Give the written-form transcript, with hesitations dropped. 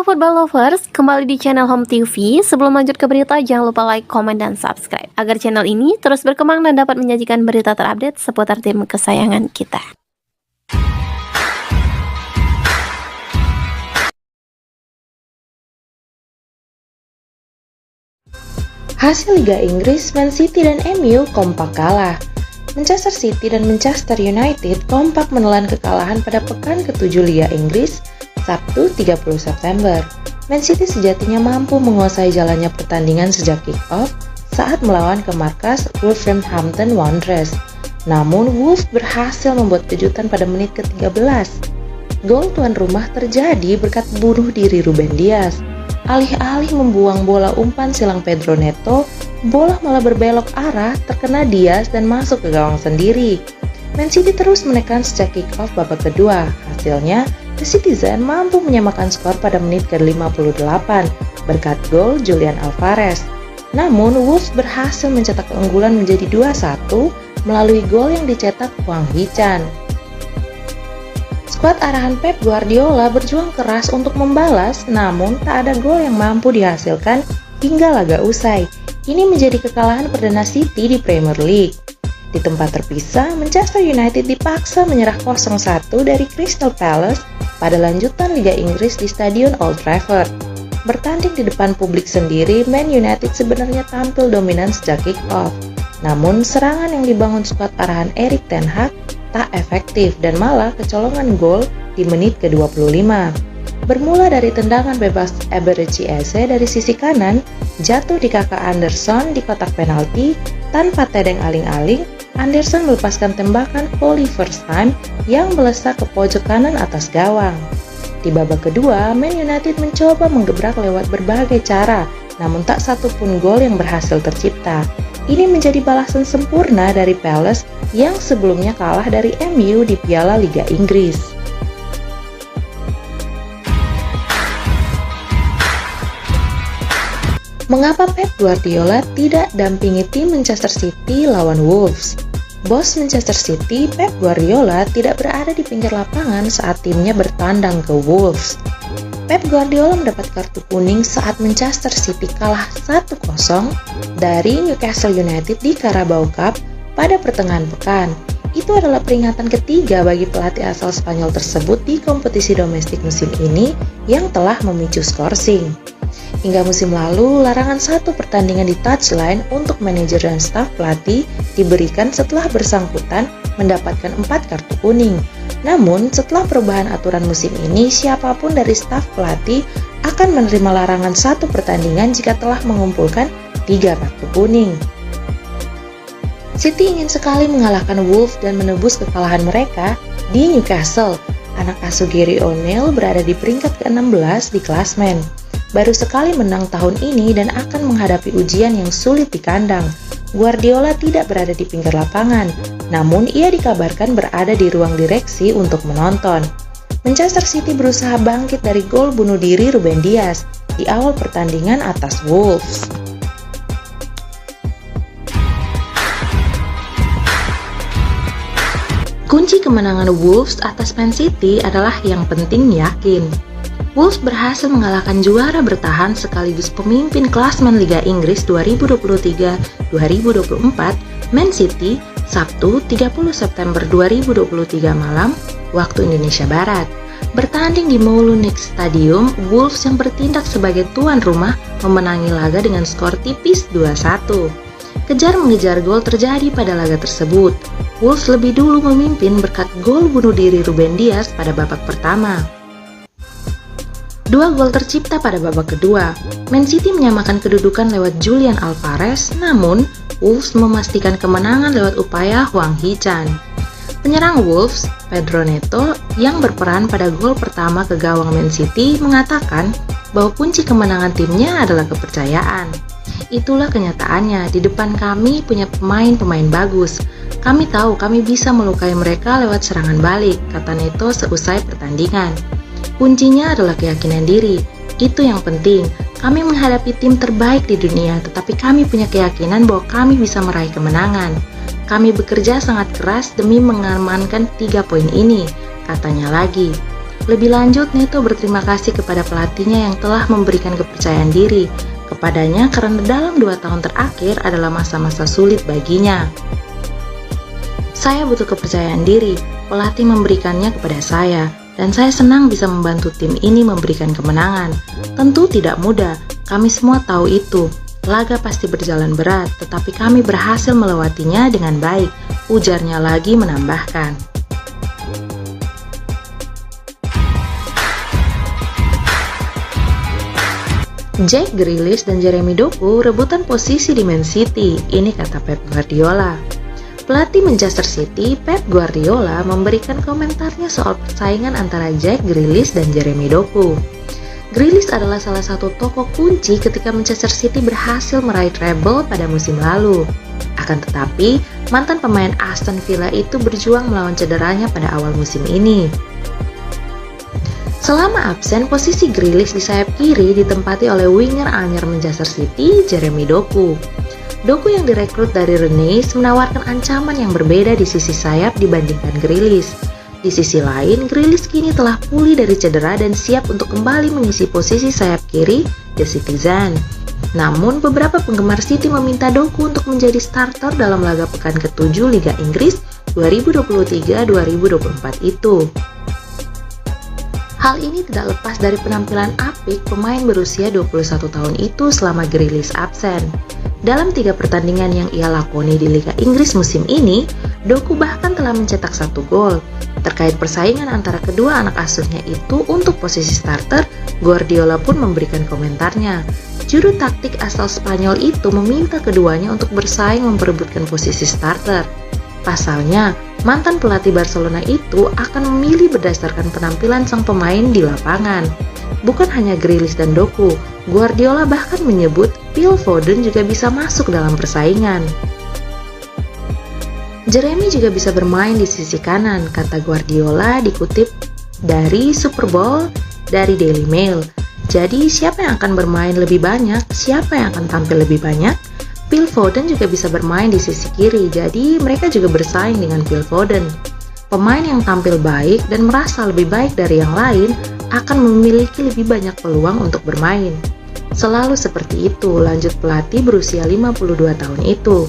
Halo Football Lovers, kembali di channel Home TV. Sebelum lanjut ke berita, jangan lupa like, komen, dan subscribe agar channel ini terus berkembang dan dapat menyajikan berita terupdate seputar tim kesayangan kita. Hasil Liga Inggris, Man City dan MU kompak kalah. Manchester City dan Manchester United kompak menelan kekalahan pada pekan ke-7 Liga Inggris, Sabtu 30 September. Man City sejatinya mampu menguasai jalannya pertandingan sejak kick-off saat melawan ke markas Wolverhampton Wanderers. Namun Wolves berhasil membuat kejutan pada menit ke-13. Gol tuan rumah terjadi berkat bunuh diri Ruben Dias. Alih-alih membuang bola umpan silang Pedro Neto, bola malah berbelok arah terkena Dias dan masuk ke gawang sendiri. Man City terus menekan sejak kick-off babak kedua. Hasilnya, The Citizen mampu menyamakan skor pada menit ke-58 berkat gol Julian Alvarez. Namun, Wolves berhasil mencetak keunggulan menjadi 2-1 melalui gol yang dicetak Hwang Hee-chan. Skuad arahan Pep Guardiola berjuang keras untuk membalas, namun tak ada gol yang mampu dihasilkan hingga laga usai. Ini menjadi kekalahan perdana City di Premier League. Di tempat terpisah, Manchester United dipaksa menyerah 0-1 dari Crystal Palace pada lanjutan Liga Inggris di Stadion Old Trafford. Bertanding di depan publik sendiri, Man United sebenarnya tampil dominan sejak kick-off. Namun, serangan yang dibangun skuad arahan Erik ten Hag tak efektif dan malah kecolongan gol di menit ke-25. Bermula dari tendangan bebas Eberechi Eze dari sisi kanan, jatuh di kaki Anderson di kotak penalti, tanpa tedeng aling-aling, Anderson melepaskan tembakan volley first time yang melesat ke pojok kanan atas gawang. Di babak kedua, Man United mencoba menggebrak lewat berbagai cara, namun tak satu pun gol yang berhasil tercipta. Ini menjadi balasan sempurna dari Palace yang sebelumnya kalah dari MU di Piala Liga Inggris. Mengapa Pep Guardiola tidak dampingi tim Manchester City lawan Wolves? Bos Manchester City, Pep Guardiola, tidak berada di pinggir lapangan saat timnya bertandang ke Wolves. Pep Guardiola mendapat kartu kuning saat Manchester City kalah 1-0 dari Newcastle United di Carabao Cup pada pertengahan pekan. Itu adalah peringatan ketiga bagi pelatih asal Spanyol tersebut di kompetisi domestik musim ini yang telah memicu skorsing. Hingga musim lalu, larangan satu pertandingan di touchline untuk manajer dan staf pelatih diberikan setelah bersangkutan mendapatkan 4 kartu kuning. Namun, setelah perubahan aturan musim ini, siapapun dari staf pelatih akan menerima larangan satu pertandingan jika telah mengumpulkan 3 kartu kuning. City ingin sekali mengalahkan Wolves dan menebus kekalahan mereka di Newcastle. Anak asuh Gary O'Neil berada di peringkat ke-16 di klasmen. Baru sekali menang tahun ini dan akan menghadapi ujian yang sulit di kandang. Guardiola tidak berada di pinggir lapangan, namun ia dikabarkan berada di ruang direksi untuk menonton. Manchester City berusaha bangkit dari gol bunuh diri Ruben Dias di awal pertandingan atas Wolves. Kunci kemenangan Wolves atas Man City adalah yang penting yakin. Wolves berhasil mengalahkan juara bertahan sekaligus pemimpin klasmen Liga Inggris 2023-2024 Man City Sabtu 30 September 2023 malam waktu Indonesia Barat. Bertanding di Molineux Stadium, Wolves yang bertindak sebagai tuan rumah memenangi laga dengan skor tipis 2-1. Kejar-mengejar gol terjadi pada laga tersebut. Wolves lebih dulu memimpin berkat gol bunuh diri Ruben Dias pada babak pertama. 2 gol tercipta pada babak kedua. Man City menyamakan kedudukan lewat Julian Alvarez, namun Wolves memastikan kemenangan lewat upaya Hwang Hee-chan. Penyerang Wolves, Pedro Neto, yang berperan pada gol pertama ke gawang Man City, mengatakan bahwa kunci kemenangan timnya adalah kepercayaan. Itulah kenyataannya, di depan kami punya pemain-pemain bagus. Kami tahu kami bisa melukai mereka lewat serangan balik, kata Neto seusai pertandingan. Kuncinya adalah keyakinan diri. Itu yang penting. Kami menghadapi tim terbaik di dunia, tetapi kami punya keyakinan bahwa kami bisa meraih kemenangan. Kami bekerja sangat keras demi mengamankan 3 poin ini, katanya lagi. Lebih lanjut, Neto berterima kasih kepada pelatihnya yang telah memberikan kepercayaan diri kepadanya karena dalam 2 tahun terakhir adalah masa-masa sulit baginya. Saya butuh kepercayaan diri, pelatih memberikannya kepada saya, dan saya senang bisa membantu tim ini memberikan kemenangan. Tentu tidak mudah, kami semua tahu itu. Laga pasti berjalan berat, tetapi kami berhasil melewatinya dengan baik, ujarnya lagi menambahkan. Jack Grealish dan Jeremy Doku rebutan posisi di Man City, ini kata Pep Guardiola. Pelatih Manchester City, Pep Guardiola, memberikan komentarnya soal persaingan antara Jack Grealish dan Jeremy Doku. Grealish adalah salah satu tokoh kunci ketika Manchester City berhasil meraih treble pada musim lalu. Akan tetapi, mantan pemain Aston Villa itu berjuang melawan cederanya pada awal musim ini. Selama absen, posisi Grealish di sayap kiri ditempati oleh winger anyar Manchester City, Jeremy Doku. Doku yang direkrut dari Rennes menawarkan ancaman yang berbeda di sisi sayap dibandingkan Grealish. Di sisi lain, Grealish kini telah pulih dari cedera dan siap untuk kembali mengisi posisi sayap kiri The Citizen. Namun, beberapa penggemar City meminta Doku untuk menjadi starter dalam laga pekan ke-7 Liga Inggris 2023-2024 itu. Hal ini tidak lepas dari penampilan apik pemain berusia 21 tahun itu selama Grealish absen. Dalam 3 pertandingan yang ia lakoni di Liga Inggris musim ini, Doku bahkan telah mencetak 1 gol. Terkait persaingan antara kedua anak asuhnya itu untuk posisi starter, Guardiola pun memberikan komentarnya. Juru taktik asal Spanyol itu meminta keduanya untuk bersaing memperebutkan posisi starter. Pasalnya, mantan pelatih Barcelona itu akan memilih berdasarkan penampilan sang pemain di lapangan. Bukan hanya Grealish dan Doku, Guardiola bahkan menyebut Phil Foden juga bisa masuk dalam persaingan. Jeremy juga bisa bermain di sisi kanan, kata Guardiola dikutip dari Super Bowl dari Daily Mail. Jadi siapa yang akan bermain lebih banyak, siapa yang akan tampil lebih banyak? Phil Foden juga bisa bermain di sisi kiri, jadi mereka juga bersaing dengan Phil Foden. Pemain yang tampil baik dan merasa lebih baik dari yang lain akan memiliki lebih banyak peluang untuk bermain. Selalu seperti itu, lanjut pelatih berusia 52 tahun itu.